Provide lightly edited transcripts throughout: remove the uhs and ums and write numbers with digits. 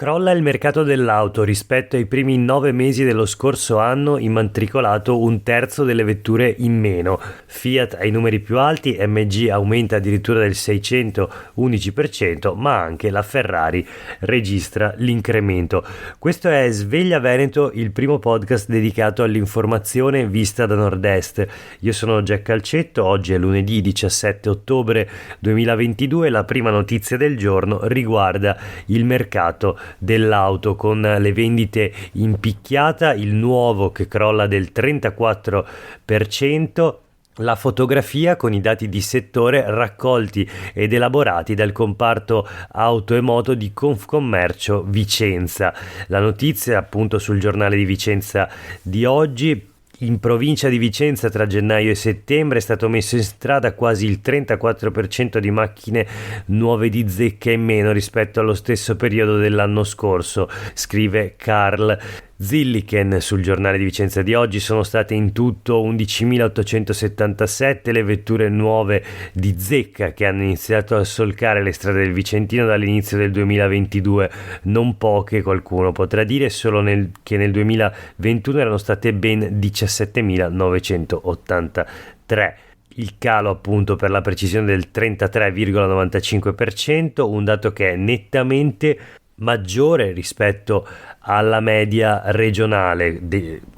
Crolla il mercato dell'auto. Rispetto ai primi 9 mesi dello scorso anno, immatricolato un terzo delle vetture in meno. Fiat ha i numeri più alti, MG aumenta addirittura del 611%, ma anche la Ferrari registra l'incremento. Questo è Sveglia Veneto, il primo podcast dedicato all'informazione vista da nord-est. Io sono Jack Calcetto, oggi è lunedì 17 ottobre 2022. La prima notizia del giorno riguarda il mercato dell'auto, con le vendite in picchiata, il nuovo che crolla del 34%, la fotografia con i dati di settore raccolti ed elaborati dal comparto auto e moto di Confcommercio Vicenza. La notizia appunto sul giornale di Vicenza di oggi. In provincia di Vicenza tra gennaio e settembre è stato messo in strada quasi il 34% di macchine nuove di zecca in meno rispetto allo stesso periodo dell'anno scorso, scrive Carl Zilliken sul giornale di Vicenza di oggi. Sono state in tutto 11.877 le vetture nuove di zecca che hanno iniziato a solcare le strade del Vicentino dall'inizio del 2022, non poche, qualcuno potrà dire, solo che nel 2021 erano state ben 17.983. Il calo appunto per la precisione del 33,95%, un dato che è nettamente maggiore rispetto alla media regionale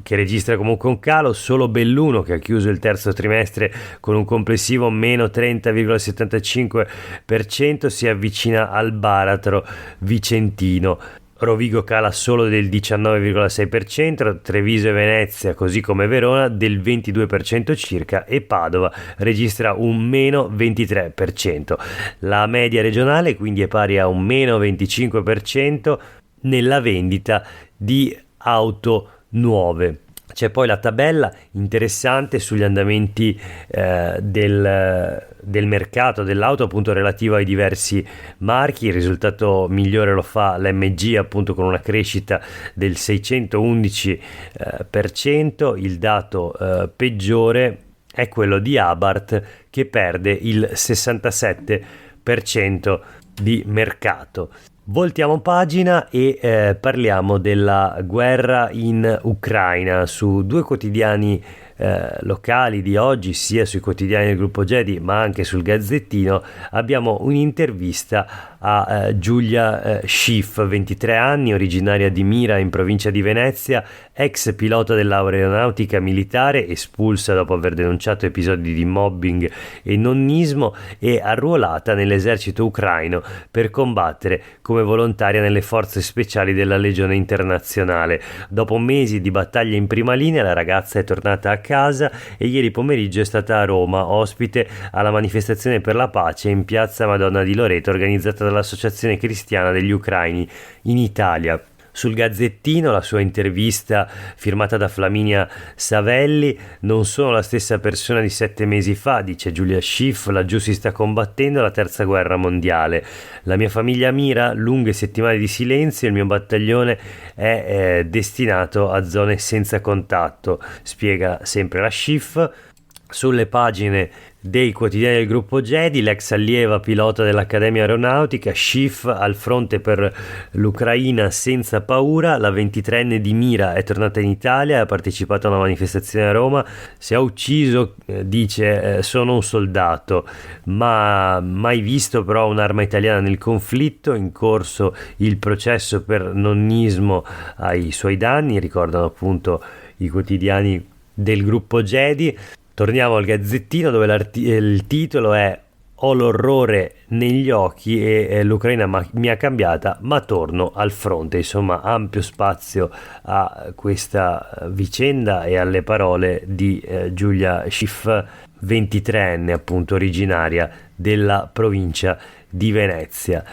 che registra comunque un calo. Solo Belluno, che ha chiuso il terzo trimestre con un complessivo meno 30,75%, si avvicina al baratro vicentino. Rovigo cala solo del 19,6%, Treviso e Venezia, così come Verona, del 22% circa, e Padova registra un meno 23%. La media regionale quindi è pari a un meno 25% nella vendita di auto nuove. C'è poi la tabella interessante sugli andamenti del mercato dell'auto, appunto relativo ai diversi marchi. Il risultato migliore lo fa l'MG, appunto con una crescita del 611%. Il dato peggiore è quello di Abarth, che perde il 67% di mercato. Voltiamo pagina e parliamo della guerra in Ucraina. Su due quotidiani locali di oggi, sia sui quotidiani del gruppo Gedi ma anche sul Gazzettino, abbiamo un'intervista a Giulia Schiff, 23 anni, originaria di Mira in provincia di Venezia, ex pilota dell'aeronautica militare, espulsa dopo aver denunciato episodi di mobbing e nonnismo, e arruolata nell'esercito ucraino per combattere come volontaria nelle forze speciali della Legione Internazionale. Dopo mesi di battaglie in prima linea, la ragazza è tornata a casa e ieri pomeriggio è stata a Roma, ospite alla manifestazione per la pace in piazza Madonna di Loreto, organizzata dall'Associazione Cristiana degli Ucraini in Italia. Sul Gazzettino la sua intervista, firmata da Flaminia Savelli: non sono la stessa persona di 7 mesi fa, dice Giulia Schiff, laggiù si sta combattendo la terza guerra mondiale. La mia famiglia mira lunghe settimane di silenzio, il mio battaglione è destinato a zone senza contatto, spiega sempre la Schiff. Sulle pagine dei quotidiani del gruppo Gedi, l'ex allieva pilota dell'Accademia Aeronautica, Schiff al fronte per l'Ucraina senza paura. La 23enne di Mira è tornata in Italia e ha partecipato a una manifestazione a Roma. Se ha ucciso, dice, sono un soldato, ma mai visto però un'arma italiana nel conflitto. In corso il processo per nonnismo ai suoi danni, ricordano appunto i quotidiani del gruppo Gedi. Torniamo al Gazzettino, dove il titolo è "Ho l'orrore negli occhi e l'Ucraina mi ha cambiata, ma torno al fronte". Insomma, ampio spazio a questa vicenda e alle parole di Giulia Schiff, 23enne, appunto originaria della provincia di Venezia.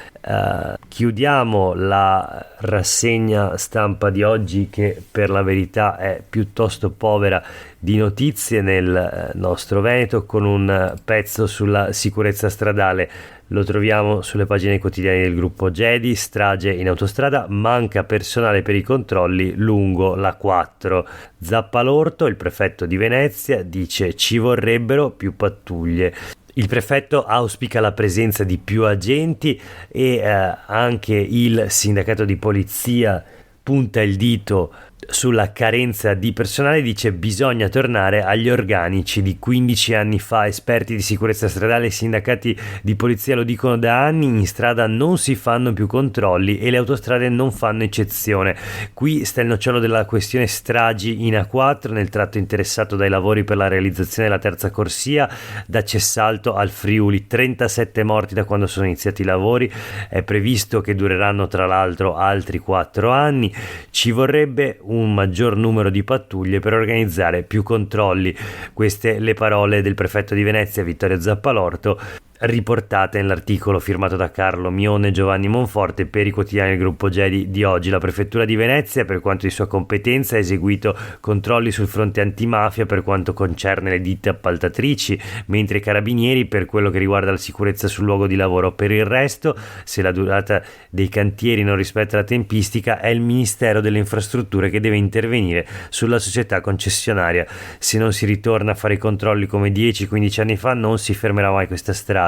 Chiudiamo la rassegna stampa di oggi, che per la verità è piuttosto povera di notizie nel nostro Veneto, con un pezzo sulla sicurezza stradale. Lo troviamo sulle pagine quotidiane del gruppo Gedi: strage in autostrada, manca personale per i controlli lungo la 4. Zappalorto, il prefetto di Venezia, dice ci vorrebbero più pattuglie. Il prefetto auspica la presenza di più agenti e anche il sindacato di polizia punta il dito sulla carenza di personale, dice bisogna tornare agli organici di 15 anni fa. Esperti di sicurezza stradale e sindacati di polizia lo dicono da anni: in strada non si fanno più controlli e le autostrade non fanno eccezione. Qui sta il nocciolo della questione stragi in A4 nel tratto interessato dai lavori per la realizzazione della terza corsia da Cessalto al Friuli. 37 morti da quando sono iniziati i lavori, è previsto che dureranno tra l'altro altri 4 anni. Ci vorrebbe un maggior numero di pattuglie per organizzare più controlli. Queste le parole del prefetto di Venezia Vittorio Zappalorto, riportate nell'articolo firmato da Carlo Mione e Giovanni Monforte per i quotidiani del gruppo GEDI di oggi. La prefettura di Venezia, per quanto di sua competenza, ha eseguito controlli sul fronte antimafia per quanto concerne le ditte appaltatrici, mentre i carabinieri per quello che riguarda la sicurezza sul luogo di lavoro. Per il resto, se la durata dei cantieri non rispetta la tempistica, è il Ministero delle Infrastrutture che deve intervenire sulla società concessionaria. Se non si ritorna a fare i controlli come 10-15 anni fa, non si fermerà mai questa strage.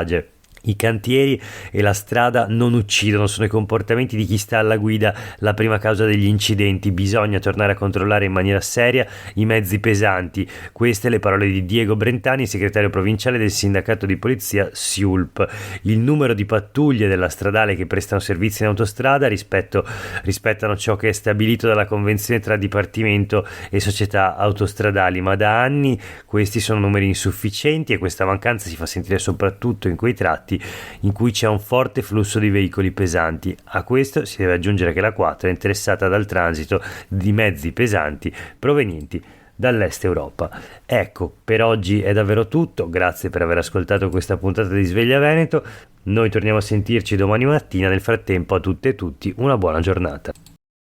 I cantieri e la strada non uccidono, sono i comportamenti di chi sta alla guida la prima causa degli incidenti. Bisogna tornare a controllare in maniera seria i mezzi pesanti. Queste le parole di Diego Brentani, segretario provinciale del sindacato di polizia SIULP. Il numero di pattuglie della stradale che prestano servizi in autostrada rispettano ciò che è stabilito dalla convenzione tra dipartimento e società autostradali, ma da anni questi sono numeri insufficienti e questa mancanza si fa sentire soprattutto in quei tratti in cui c'è un forte flusso di veicoli pesanti. A questo si deve aggiungere che la 4 è interessata dal transito di mezzi pesanti provenienti dall'est Europa. Ecco, per oggi è davvero tutto. Grazie per aver ascoltato questa puntata di Sveglia Veneto. Noi torniamo a sentirci domani mattina. Nel frattempo a tutte e tutti una buona giornata.